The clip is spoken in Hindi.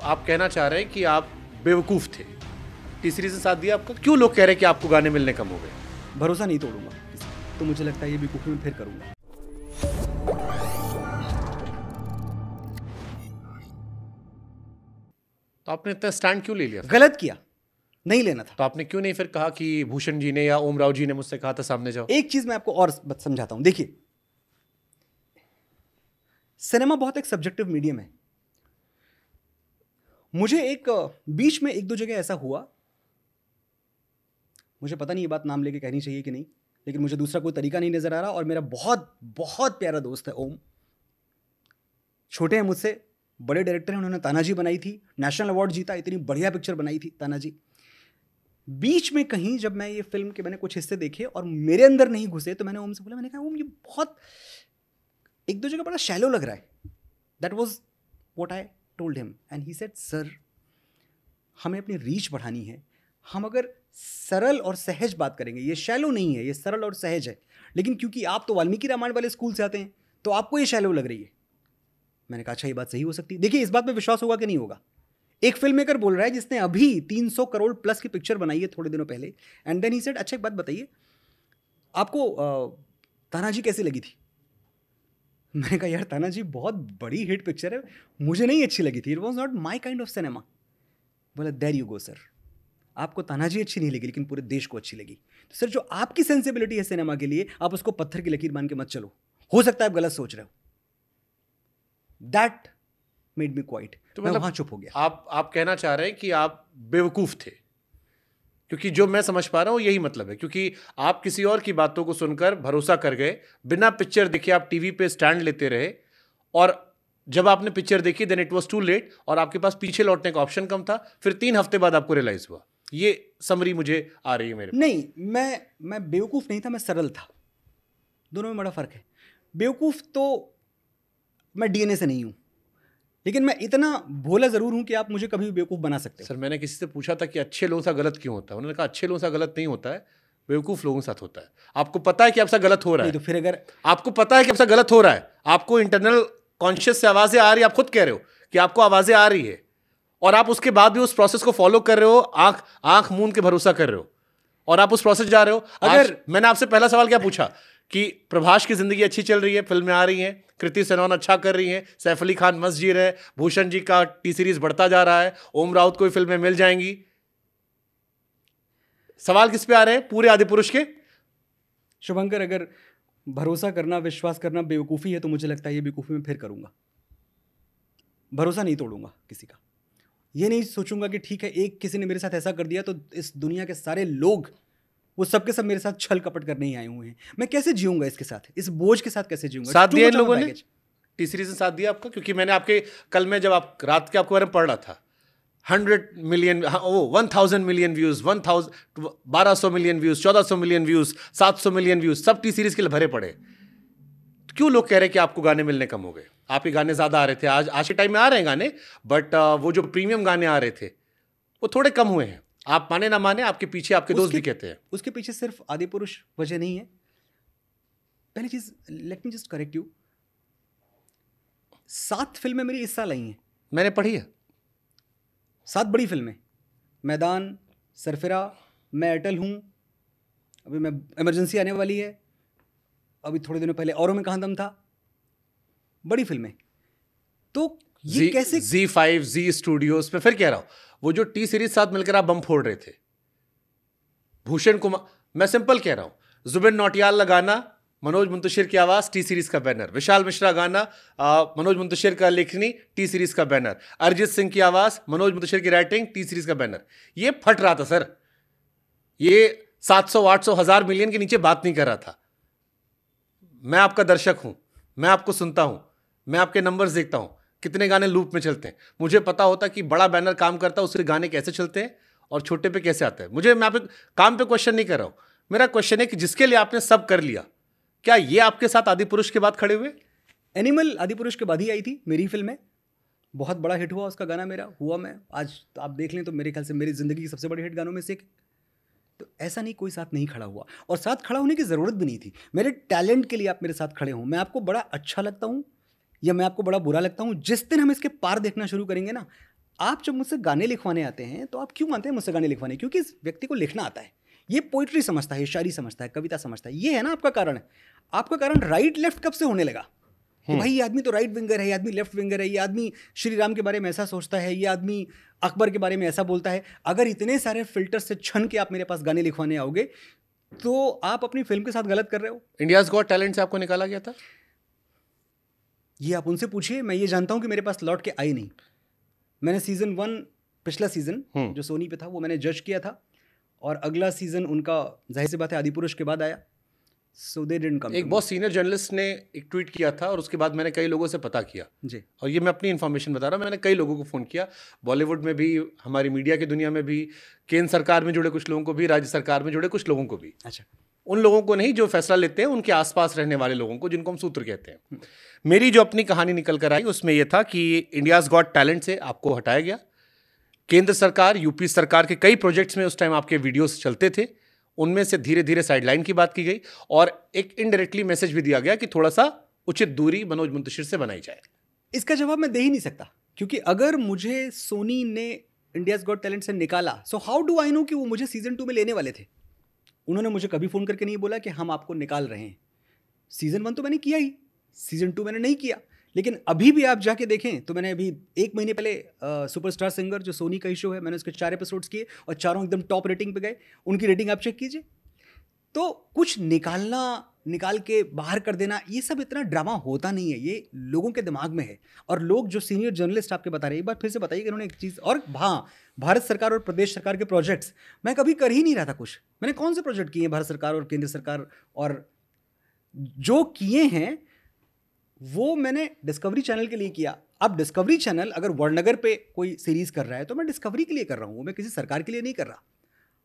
आप कहना चाह रहे हैं कि आप बेवकूफ़ थे, टी सीरीज ने साथ दिया आपका। क्यों लोग कह रहे हैं कि आपको गाने मिलने कम हो गए? भरोसा नहीं तोड़ूंगा तो मुझे लगता है ये बेवकूफ़ी मैं फिर करूंगा। तो आपने इतना स्टैंड क्यों ले लिया? गलत किया, नहीं लेना था। तो आपने क्यों नहीं फिर कहा कि भूषण जी ने या ओम राव जी ने मुझसे कहा था सामने जाओ? एक चीज मैं आपको और समझाता हूं। देखिए, सिनेमा बहुत एक सब्जेक्टिव मीडियम है। मुझे एक बीच में एक दो जगह ऐसा हुआ, मुझे पता नहीं ये बात नाम लेके कहनी चाहिए कि नहीं, लेकिन मुझे दूसरा कोई तरीका नहीं नजर आ रहा। और मेरा बहुत बहुत प्यारा दोस्त है ओम, छोटे हैं मुझसे, बड़े डायरेक्टर हैं, उन्होंने तानाजी बनाई थी, नेशनल अवार्ड जीता, इतनी बढ़िया पिक्चर बनाई थी तानाजी। बीच में कहीं जब मैं ये फिल्म के मैंने कुछ हिस्से देखे और मेरे अंदर नहीं घुसे, तो मैंने ओम से बोला, मैंने कहा ओम ये बहुत एक दो जगह बड़ा शैलो लग रहा है। That was what I told him and he said sir, हमें अपनी रीच बढ़ानी है। हम अगर सरल और सहज बात करेंगे, ये शैलो नहीं है, ये सरल और सहज है, लेकिन क्योंकि आप तो वाल्मीकि रामायण वाले स्कूल से आते हैं तो आपको ये शैलो लग रही है। मैंने कहा अच्छा ये बात सही हो सकती है। देखिए इस बात में विश्वास होगा कि नहीं होगा, एक फिल्म मेकर बोल रहा है जिसने अभी 300 करोड़ प्लस की पिक्चर बनाई है थोड़े दिनों पहले, एंड देन ही सेड अच्छा एक बात बताइए आपको तानाजी कैसी लगी थी? मैंने कहा यार तानाजी बहुत बड़ी हिट पिक्चर है, मुझे नहीं अच्छी लगी थी, it was not my kind of cinema. बोला देयर यू गो सर, आपको तानाजी अच्छी नहीं लगी लेकिन पूरे देश को अच्छी लगी। तो सर जो आपकी सेंसिबिलिटी है सिनेमा के लिए, आप उसको पत्थर की लकीर मान के मत चलो, हो सकता है आप गलत सोच रहे हो। That made me quite. तो मैं वहां चुप हो गया। आप कहना चाह रहे हैं कि आप बेवकूफ़ थे, क्योंकि जो मैं समझ पा रहा हूँ यही मतलब है, क्योंकि आप किसी और की बातों को सुनकर भरोसा कर गए, बिना पिक्चर देखे आप टीवी पे स्टैंड लेते रहे, और जब आपने पिक्चर देखी then it was too late और आपके पास पीछे लौटने का ऑप्शन कम था। फिर 3 हफ्ते बाद आपको रियलाइज हुआ। ये समरी मुझे आ रही है मेरे पास। नहीं, मैं बेवकूफ़ नहीं था, मैं सरल था। दोनों में बड़ा फ़र्क है। बेवकूफ़ तो मैं डीएनए से नहीं हूँ, लेकिन मैं इतना भोला ज़रूर हूँ कि आप मुझे कभी भी बेवकूफ़ बना सकते हो। सर मैंने किसी से पूछा था कि अच्छे लोगों से गलत क्यों होता है, उन्होंने कहा अच्छे लोगों से गलत नहीं होता है, बेवकूफ़ लोगों के साथ होता है। आपको पता है कि आपसे गलत हो रहा है, तो फिर अगर आपको पता है कि आपसे गलत हो रहा है, आपको इंटरनल कॉन्शियस से आवाज़ें आ रही है, आप खुद कह रहे हो कि आपको आवाज़ें आ रही है, और आप उसके बाद भी उस प्रोसेस को फॉलो कर रहे हो, आंख मूंद के भरोसा कर रहे हो, और आप उस प्रोसेस जा रहे हो। अगर मैंने आपसे पहला सवाल क्या पूछा कि प्रभास की जिंदगी अच्छी चल रही है, फिल्में आ रही हैं, कृति सेनन अच्छा कर रही हैं, सैफ अली खान मस्त जी रहे, भूषण जी का टी सीरीज बढ़ता जा रहा है, ओम राउत को फिल्में मिल जाएंगी, सवाल किस पे आ रहे हैं? पूरे आदिपुरुष के। शुभंकर, अगर भरोसा करना, विश्वास करना बेवकूफ़ी है तो मुझे लगता है ये बेवकूफ़ी मैं फिर करूंगा। भरोसा नहीं तोड़ूंगा किसी का। ये नहीं सोचूंगा कि ठीक है एक किसी ने मेरे साथ ऐसा कर दिया तो इस दुनिया के सारे लोग वो सब के सब मेरे साथ छल कपट करने ही आए हुए हैं। मैं कैसे जीऊंगा इसके साथ, इस बोझ के साथ कैसे जीऊंगा? साथ दिया इन लोगों ने, टी सीरीज ने साथ दिया आपका? क्योंकि मैंने आपके कल में जब आप रात के आपके बारे में पढ़ रहा था, 100 million, 1000 million views, 1200 million views, 1400 million views, 700 million views, सब टी सीरीज के लिए भरे पड़े। क्यों लोग कह रहे हैं कि आपको गाने मिलने कम हो गए? आपके गाने ज्यादा आ रहे थे, आज के टाइम में आ रहे हैं गाने, बट वो जो प्रीमियम गाने आ रहे थे वो थोड़े कम हुए हैं। आप माने ना माने, आपके पीछे आपके दोस्त भी कहते हैं। उसके पीछे सिर्फ आदिपुरुष वजह नहीं है। पहली चीज, let me just correct you, 7 फिल्में मेरी इस साल आई हैं, मैंने पढ़ी है। 7 बड़ी फिल्में, मैदान, सरफिरा, मैं अटल हूँ, अभी मैं इमरजेंसी आने वाली है, अभी थोड़े दिनों पहले औरों में कहाँ दम था, बड़ी फिल्में। तो ये कैसे Z5 जी स्टूडियोज पे, फिर कह रहा हूं, वो जो टी सीरीज साथ मिलकर आप बम फोड़ रहे थे, भूषण कुमार, मैं सिंपल कह रहा हूं, जुबिन नौटियाल लगाना, मनोज मुंतशिर की आवाज, टी सीरीज का बैनर, विशाल मिश्रा गाना, मनोज मुंतशिर का लेखनी, टी सीरीज का बैनर, अरिजीत सिंह की आवाज, मनोज मुंतशिर की राइटिंग, टी सीरीज का बैनर। ये फट रहा था सर, ये 700 800 1000 मिलियन के नीचे बात नहीं कर रहा था। मैं आपका दर्शक हूं, मैं आपको सुनता हूं, मैं आपके नंबर्स देखता हूं, कितने गाने लूप में चलते हैं। मुझे पता होता कि बड़ा बैनर काम करता है, उसके गाने कैसे चलते हैं और छोटे पे कैसे आते हैं। मैं आप काम पे क्वेश्चन नहीं कर रहा हूं, मेरा क्वेश्चन है कि जिसके लिए आपने सब कर लिया, क्या ये आपके साथ आदिपुरुष के बाद खड़े हुए? एनिमल आदिपुरुष के बाद ही आई थी मेरी फिल्म में, बहुत बड़ा हिट हुआ उसका गाना, मेरा हुआ, मैं आज तो आप देख लें तो मेरे ख्याल से मेरी जिंदगी की सबसे बड़ी हिट गानों में से एक। तो ऐसा नहीं कोई साथ नहीं खड़ा हुआ, और साथ खड़ा होने की ज़रूरत भी नहीं थी। मेरे टैलेंट के लिए आप मेरे साथ खड़े हों, मैं आपको बड़ा अच्छा लगता हूँ या मैं आपको बड़ा बुरा लगता हूँ, जिस दिन हम इसके पार देखना शुरू करेंगे ना, आप जब मुझसे गाने लिखवाने आते हैं तो आप क्यों आते हैं मुझसे गाने लिखवाने? क्योंकि इस व्यक्ति को लिखना आता है, ये पोइट्री समझता है, शायरी समझता है, कविता समझता है। ये है ना आपका कारण। आपका कारण राइट लेफ्ट कब से होने लगा कि भाई ये आदमी तो राइट विंगर है, ये आदमी लेफ्ट विंगर है, ये आदमी श्री राम के बारे में ऐसा सोचता है, ये आदमी अकबर के बारे में ऐसा बोलता है। अगर इतने सारे फिल्टर से छन के आप मेरे पास गाने लिखवाने आओगे तो आप अपनी फिल्म के साथ गलत कर रहे हो। इंडियाज गॉट टैलेंट से आपको निकाला गया था? ये आप उनसे पूछिए। मैं ये जानता हूँ कि मेरे पास लौट के आई नहीं। मैंने सीजन 1 पिछला सीजन जो सोनी पे था वो मैंने जज किया था, और अगला सीजन उनका जाहिर सी बात है आदिपुरुष के बाद आया, सो दे डिडंट कम। एक बहुत सीनियर जर्नलिस्ट ने एक ट्वीट किया था और उसके बाद मैंने कई लोगों से पता किया जी, और ये मैं अपनी इन्फॉर्मेशन बता रहा हूँ, मैंने कई लोगों को फ़ोन किया, बॉलीवुड में भी, हमारी मीडिया की दुनिया में भी, केंद्र सरकार में जुड़े कुछ लोगों को भी, राज्य सरकार में जुड़े कुछ लोगों को भी। अच्छा, उन लोगों को नहीं जो फैसला लेते हैं, उनके आसपास रहने वाले लोगों को, जिनको हम सूत्र कहते हैं। मेरी जो अपनी कहानी निकल कर आई उसमें यह था कि इंडियाज गॉट टैलेंट से आपको हटाया गया। केंद्र सरकार, यूपी सरकार के कई प्रोजेक्ट्स में उस टाइम आपके वीडियोस चलते थे, उनमें से धीरे धीरे साइडलाइन की बात की गई और एक इनडायरेक्टली मैसेज भी दिया गया कि थोड़ा सा उचित दूरी मनोज मुंतशिर से बनाई जाए। इसका जवाब मैं दे ही नहीं सकता, क्योंकि अगर मुझे सोनी ने इंडियाज गॉट टैलेंट से निकाला, so how do I know कि वो मुझे सीजन 2 में लेने वाले थे? उन्होंने मुझे कभी फ़ोन करके नहीं बोला कि हम आपको निकाल रहे हैं। सीजन 1 तो मैंने किया ही, सीजन 2 मैंने नहीं किया। लेकिन अभी भी आप जाके देखें तो मैंने अभी 1 महीने पहले सुपरस्टार सिंगर जो सोनी का ही शो है, मैंने उसके 4 एपिसोड्स किए और चारों एकदम टॉप रेटिंग पे गए। उनकी रेटिंग आप चेक कीजिए। तो कुछ निकाल के बाहर कर देना, ये सब इतना ड्रामा होता नहीं है, ये लोगों के दिमाग में है। और लोग जो सीनियर जर्नलिस्ट आपके बता रहे हैं, एक बार फिर से बताइए कि उन्होंने एक चीज़। और हाँ, भारत सरकार और प्रदेश सरकार के प्रोजेक्ट्स मैं कभी कर ही नहीं रहा था कुछ। मैंने कौन से प्रोजेक्ट किए हैं भारत सरकार और केंद्र सरकार, और जो किए हैं वो मैंने डिस्कवरी चैनल के लिए किया। अब डिस्कवरी चैनल अगर वड़नगर पे कोई सीरीज़ कर रहा है तो मैं डिस्कवरी के लिए कर रहा हूँ, वो मैं किसी सरकार के लिए नहीं कर रहा।